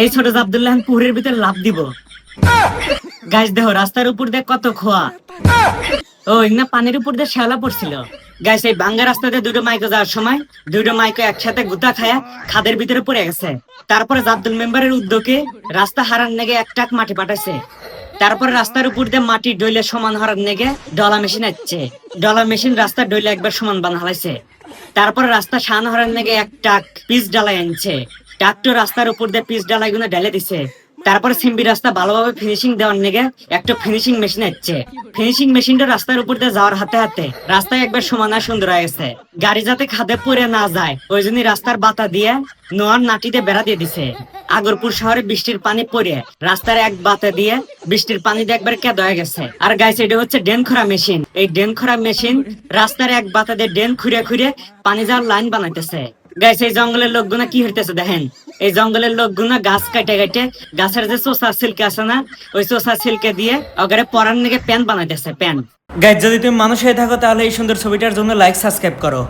এই ছোট আব্দুল্লাহ পুকুরের ভিতরে লাফ দিব। গাছ দেহ রাস্তার উপর দিয়ে কত খোয়া। ও না পানির উপর দিয়ে শ্যাওলা পড়ছিল। গাছ এই বাঙ্গা রাস্তাতে দুটো মাইকে যাওয়ার সময় দুটো মাইকে একসাথে গুতা খায়া খাদের ভিতরে পড়ে গেছে। তারপরে আব্দুল মেম্বারের উদ্যোগে রাস্তা হারার নেগে এক ট্রাক মাটি পাঠাইছে। তারপরে রাস্তার উপর দিয়ে মাটি ডইলে সমান হওয়ার নেগে ডলা মেশিন আসছে। ডলা মেশিন রাস্তা ডইলে একবার সমান বান হালাইছে। তারপরে রাস্তা সান হওয়ার নেগে এক ট্রাক পিচ ডালাই আনছে। ট্রাক্টর রাস্তার উপর দিয়ে পিচ ডালাই গুলো ঢেলে দিছে। তারপরে সিম্বি রাস্তা ভালোভাবে ফিনিশিং দেওয়ার নেগে একটা ফিনিশিং মেশিন আসছে। ফিনিশিং মেশিনটা রাস্তার উপর দিয়ে যাওয়ার হাতে হাতে রাস্তায় একবার সমান আর সুন্দর হয়ে গেছে। গাড়ি যাতে খাদে পড়ে না যায় ওই জন্য রাস্তার বাতা দিয়ে নোয়ার নাটিতে বেড়া দিয়ে দিছে। আগরপুর শহরে বৃষ্টির পানি পড়ে রাস্তার এক বাতা দিয়ে বৃষ্টির পানি দিয়ে একবার কেদ হয়ে গেছে। আর গাইস এটা হচ্ছে ড্রেন খোঁড়া মেশিন। এই ড্রেন খোঁড়া মেশিন রাস্তার এক বাতা দিয়ে ড্রেন খুঁড়ে খুঁড়ে পানি যাওয়ার লাইন বানাইতেছে। গাইস এই জঙ্গলের লোকগুনা কি হইতেছে দেখেন। এই জঙ্গলের লোকগুনা গাছ কাটে কাটে গাছের যে চোষা সিল্কে আছে না ওই চোষা সিল্কে দিয়ে ওখানে পরার নিকে প্যান্ট বানাইতেছে প্যান্ট। গাইস যদি তুমি মানুষ হয়ে থাকো তাহলে এই সুন্দর ছবিটার জন্য লাইক সাবস্ক্রাইব করো।